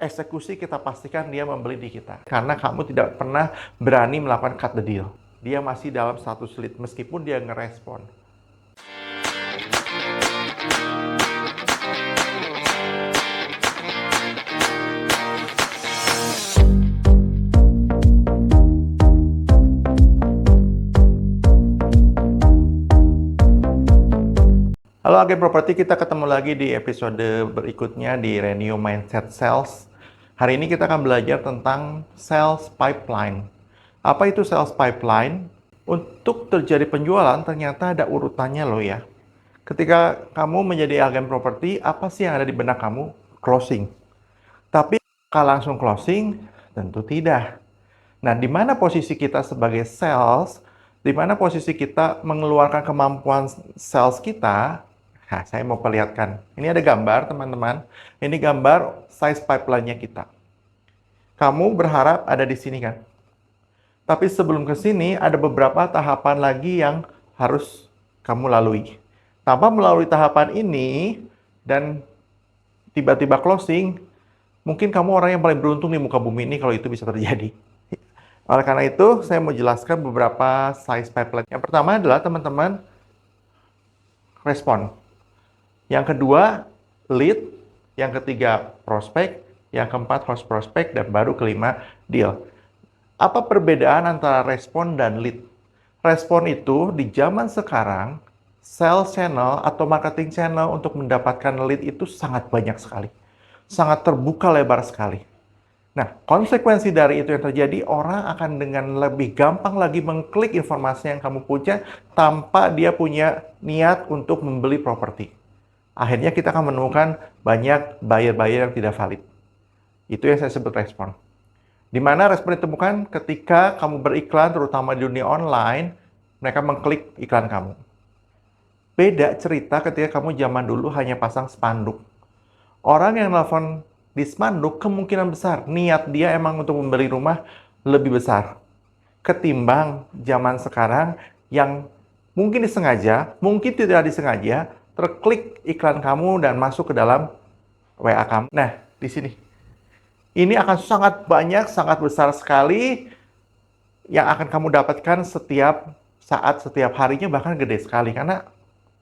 eksekusi kita pastikan dia membeli di kita. Karena kamu tidak pernah berani melakukan cut the deal. Dia masih dalam status lead meskipun dia ngerespon. Halo agen properti, kita ketemu lagi di episode berikutnya di Renio Mindset Sales. Hari ini kita akan belajar tentang sales pipeline. Apa itu sales pipeline? Untuk terjadi penjualan ternyata ada urutannya loh ya. Ketika kamu menjadi agen properti, apa sih yang ada di benak kamu? Closing. Tapi kalau langsung closing, tentu tidak. Nah, di mana posisi kita sebagai sales? Di mana posisi kita mengeluarkan kemampuan sales kita? Nah, saya mau perlihatkan. Ini ada gambar, teman-teman. Ini gambar size pipeline-nya kita. Kamu berharap ada di sini kan? Tapi sebelum ke sini, ada beberapa tahapan lagi yang harus kamu lalui. Tanpa melalui tahapan ini, dan tiba-tiba closing, mungkin kamu orang yang paling beruntung di muka bumi ini kalau itu bisa terjadi. Oleh karena itu, saya mau jelaskan beberapa size pipeline. Yang pertama adalah teman-teman respon. Yang kedua, lead. Yang ketiga, prospek. Yang keempat, host prospek. Dan baru kelima, deal. Apa perbedaan antara respon dan lead? Respon itu di zaman sekarang, sales channel atau marketing channel untuk mendapatkan lead itu sangat banyak sekali. Sangat terbuka lebar sekali. Nah, konsekuensi dari itu yang terjadi, orang akan dengan lebih gampang lagi mengklik informasi yang kamu punya tanpa dia punya niat untuk membeli properti. Akhirnya kita akan menemukan banyak buyer-buyer yang tidak valid. Itu yang saya sebut respon. Di mana respon ditemukan ketika kamu beriklan, terutama di dunia online, mereka mengklik iklan kamu. Beda cerita ketika kamu zaman dulu hanya pasang spanduk. Orang yang nelfon di spanduk kemungkinan besar niat dia emang untuk membeli rumah lebih besar ketimbang zaman sekarang yang mungkin disengaja, mungkin tidak disengaja, terklik iklan kamu dan masuk ke dalam WA kamu. Nah, di sini. Ini akan sangat banyak, sangat besar sekali yang akan kamu dapatkan setiap saat, setiap harinya, bahkan gede sekali. Karena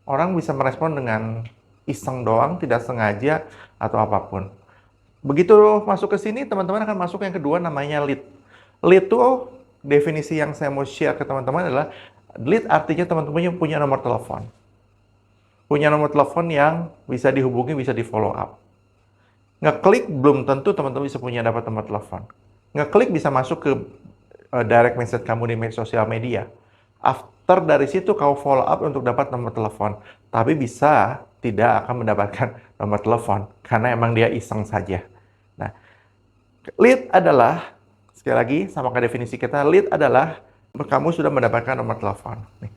orang bisa merespon dengan iseng doang, tidak sengaja, atau apapun. Begitu masuk ke sini, teman-teman akan masuk yang kedua, namanya lead. Lead itu definisi yang saya mau share ke teman-teman adalah, lead artinya teman-teman punya nomor telepon. Punya nomor telepon yang bisa dihubungi, bisa di follow up. Ngeklik belum tentu teman-teman bisa punya dapat nomor telepon. Ngeklik bisa masuk ke direct message kamu di sosial media. After dari situ kamu follow up untuk dapat nomor telepon. Tapi bisa tidak akan mendapatkan nomor telepon karena emang dia iseng saja. Nah, lead adalah, sekali lagi sama ke definisi kita, lead adalah kamu sudah mendapatkan nomor telepon. Nih.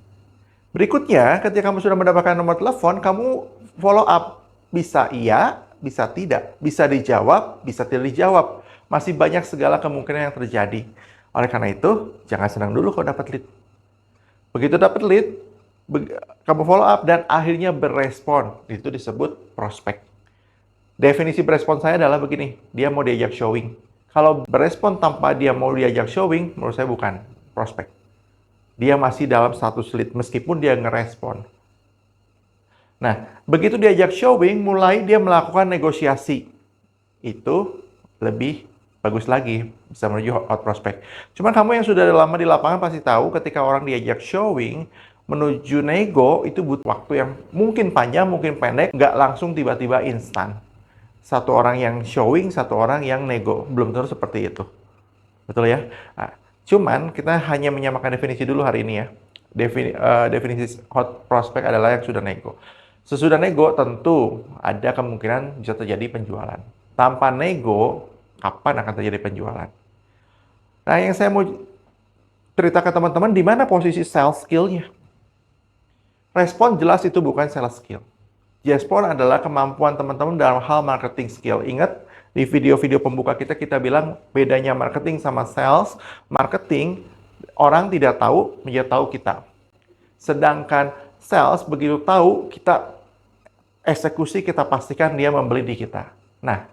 Berikutnya, ketika kamu sudah mendapatkan nomor telepon, kamu follow up. Bisa iya, bisa tidak. Bisa dijawab, bisa tidak dijawab. Masih banyak segala kemungkinan yang terjadi. Oleh karena itu, jangan senang dulu kalau dapat lead. Begitu dapat lead, kamu follow up dan akhirnya berespon. Itu disebut prospek. Definisi berespon saya adalah begini, dia mau diajak showing. Kalau berespon tanpa dia mau diajak showing, menurut saya bukan prospek. Dia masih dalam status lead meskipun dia ngerespon. Nah, begitu diajak showing, mulai dia melakukan negosiasi. Itu lebih bagus lagi, bisa menuju hot prospect. Cuman kamu yang sudah lama di lapangan pasti tahu ketika orang diajak showing, menuju nego itu butuh waktu yang mungkin panjang, mungkin pendek, nggak langsung tiba-tiba instan. Satu orang yang showing, satu orang yang nego. Belum tentu seperti itu. Betul ya? Nah, cuman kita hanya menyamakan definisi dulu hari ini ya. Definisi hot prospect adalah yang sudah nego. Sesudah nego tentu ada kemungkinan bisa terjadi penjualan. Tanpa nego, kapan akan terjadi penjualan? Nah, yang saya mau cerita ke teman-teman, di mana posisi sales skill-nya? Respon jelas itu bukan sales skill. Respon adalah kemampuan teman-teman dalam hal marketing skill. Ingat, di video-video pembuka kita bilang bedanya marketing sama sales. Marketing, orang tidak tahu, dia tahu kita. Sedangkan sales, begitu tahu, kita eksekusi, kita pastikan dia membeli di kita. Nah,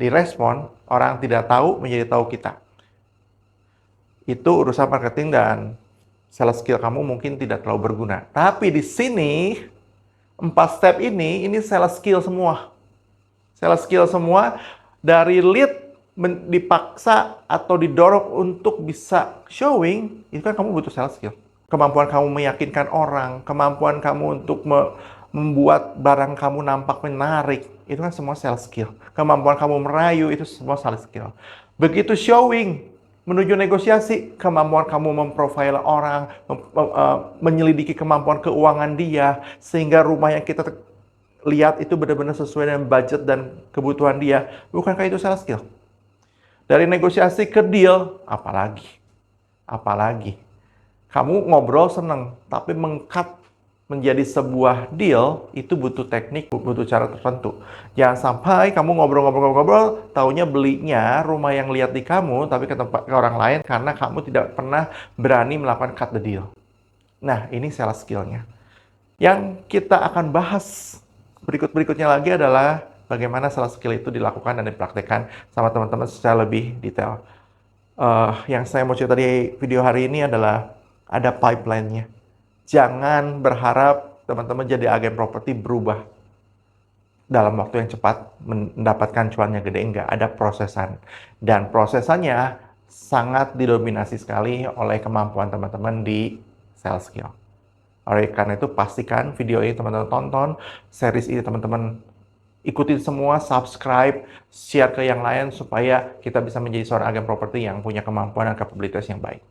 direspon, orang tidak tahu menjadi tahu kita. Itu urusan marketing dan sales skill kamu mungkin tidak terlalu berguna. Tapi di sini, 4 step ini sales skill semua. Sales skill semua, dari lead dipaksa atau didorong untuk bisa showing, itu kan kamu butuh sales skill. Kemampuan kamu meyakinkan orang, kemampuan kamu untuk membuat barang kamu nampak menarik, itu kan semua sales skill. Kemampuan kamu merayu, itu semua sales skill. Begitu showing, menuju negosiasi, kemampuan kamu memprofile orang, menyelidiki kemampuan keuangan dia, sehingga rumah yang kita lihat itu benar-benar sesuai dengan budget dan kebutuhan dia. Bukankah itu sales skill? Dari negosiasi ke deal, apalagi? Apalagi? Kamu ngobrol seneng, tapi meng-cut menjadi sebuah deal, itu butuh teknik, butuh cara tertentu. Jangan sampai kamu ngobrol-ngobrol, taunya belinya rumah yang lihat di kamu, tapi ke orang lain karena kamu tidak pernah berani melakukan cut the deal. Nah, ini sales skill-nya. Yang kita akan bahas berikutnya lagi adalah bagaimana sales skill itu dilakukan dan dipraktekkan sama teman-teman secara lebih detail. Yang saya mau cerita di video hari ini adalah ada pipeline-nya. Jangan berharap teman-teman jadi agen properti berubah dalam waktu yang cepat mendapatkan cuannya gede. Enggak, ada prosesan. Dan prosesannya sangat didominasi sekali oleh kemampuan teman-teman di sales skill. Oleh karena itu, pastikan video ini teman-teman tonton, series ini teman-teman ikutin semua, subscribe, share ke yang lain supaya kita bisa menjadi seorang agen properti yang punya kemampuan dan kapabilitas yang baik.